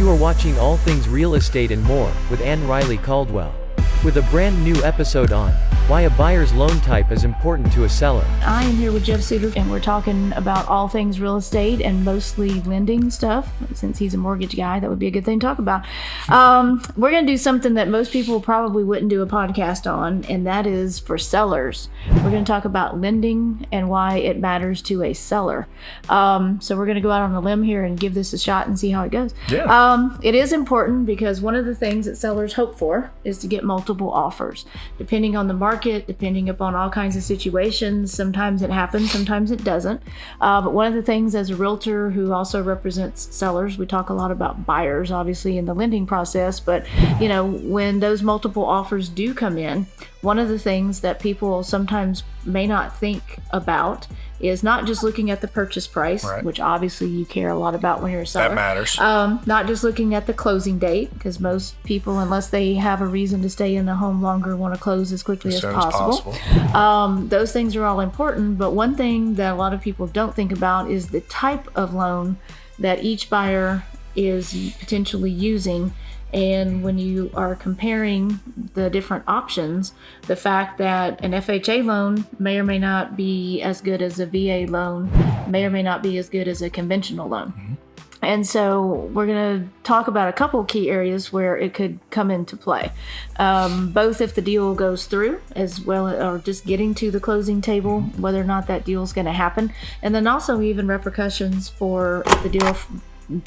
You are watching All Things Real Estate and More with Ann-Riley Caldwell, with a brand new episode on why a buyer's loan type is important to a seller. I am here with Jeff Suter, and we're talking about all things real estate and mostly lending stuff. Since he's a mortgage guy, that would be a good thing to talk about. We're going to do something that most people probably wouldn't do a podcast on, and that is for sellers. We're going to talk about lending and why it matters to a seller. So we're going to go out on a limb here and give this a shot and see how it goes. Yeah. It is important because one of the things that sellers hope for is to get multiple offers. Depending on the market, depending upon all kinds of situations, sometimes it happens, sometimes it doesn't. But one of the things as a realtor who also represents sellers, we talk a lot about buyers, obviously, in the lending process. But, you know, when those multiple offers do come in, one of the things that people sometimes may not think about is not just looking at the purchase price, right, which obviously you care a lot about when you're a seller. That matters. Not just looking at the closing date, because most people, unless they have a reason to stay in the home longer, want to close as quickly as possible. Those things are all important, but one thing that a lot of people don't think about is the type of loan that each buyer is potentially using. And when you are comparing the different options, the fact that an FHA loan may or may not be as good as a VA loan, may or may not be as good as a conventional loan. Mm-hmm. And so we're going to talk about a couple key areas where it could come into play, both if the deal goes through as well, or just getting to the closing table, whether or not that deal is going to happen, and then also even repercussions for if the deal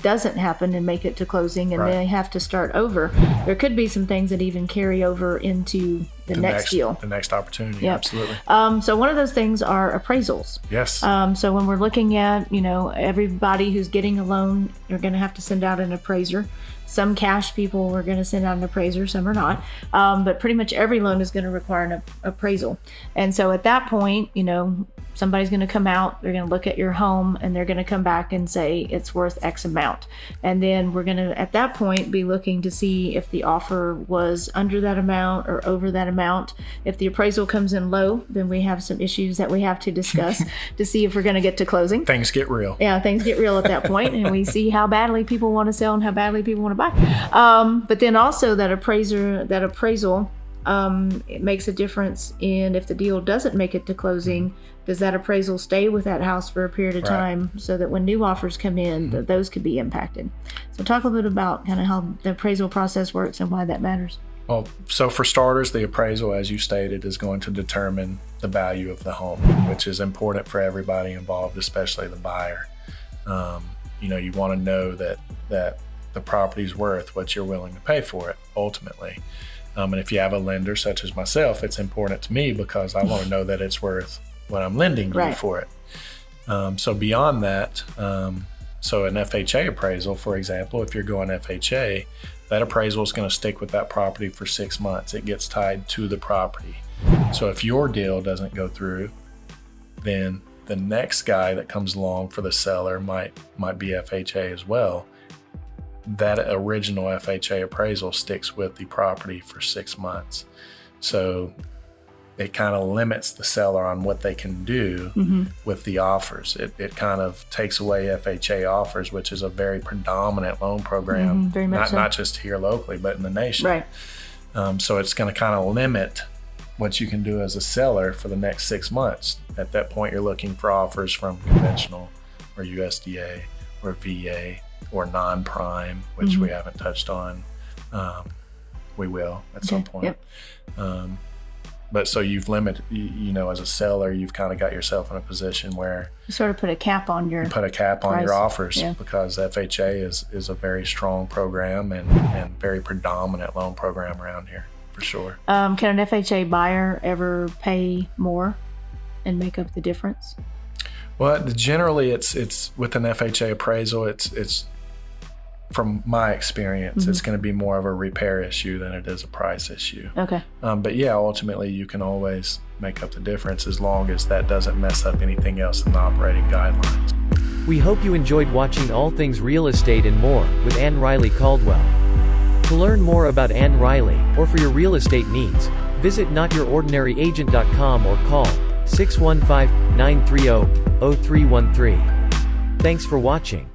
doesn't happen and make it to closing and they have to start over. There could be some things that even carry over into the next deal. The next opportunity, yep. Absolutely. So one of those things are appraisals. Yes. So when we're looking at, you know, everybody who's getting a loan, you're going to have to send out an appraiser. Some cash people are going to send out an appraiser, some are not. But pretty much every loan is going to require an appraisal. And so at that point, you know, somebody's going to come out, they're going to look at your home, and they're going to come back and say it's worth X amount. And then we're going to, at that point, be looking to see if the offer was under that amount or over that amount. If the appraisal comes in low, then we have some issues that we have to discuss to see if we're going to get to closing. Things get real. Yeah, things get real at that point, and we see how badly people want to sell and how badly people want to buy. But then also that appraisal, it makes a difference in if the deal doesn't make it to closing. Does that appraisal stay with that house for a period of time so that when new offers come in, those could be impacted? So talk a little bit about kind of how the appraisal process works and why that matters. Well, so for starters, the appraisal, as you stated, is going to determine the value of the home, which is important for everybody involved, especially the buyer. You know, you want to know that the property's worth what you're willing to pay for it, ultimately. And if you have a lender such as myself, it's important to me because I want to know that it's worth what I'm lending you for it. So beyond that, so an FHA appraisal, for example, if you're going FHA, that appraisal is going to stick with that property for 6 months. It gets tied to the property. So if your deal doesn't go through, then the next guy that comes along for the seller might be FHA as well. That original FHA appraisal sticks with the property for 6 months. So it kind of limits the seller on what they can do with the offers. It kind of takes away FHA offers, which is a very predominant loan program, not just here locally, but in the nation. Right. So it's going to kind of limit what you can do as a seller for the next 6 months. At that point, you're looking for offers from conventional or USDA or VA or non-prime, which we haven't touched on. We will at some point. Yep. But so you've limited, you know, as a seller, you've kind of got yourself in a position where you sort of put a cap on your offers because FHA is a very strong program and very predominant loan program around here, for sure. Can an FHA buyer ever pay more and make up the difference? Well, generally it's with an FHA appraisal, it's from my experience, it's going to be more of a repair issue than it is a price issue. Okay. But yeah, ultimately you can always make up the difference as long as that doesn't mess up anything else in the operating guidelines. We hope you enjoyed watching All Things Real Estate and More with Ann-Riley Caldwell. To learn more about Ann-Riley, or for your real estate needs, visit notyourordinaryagent.com or call 615-930-0313. Thanks for watching.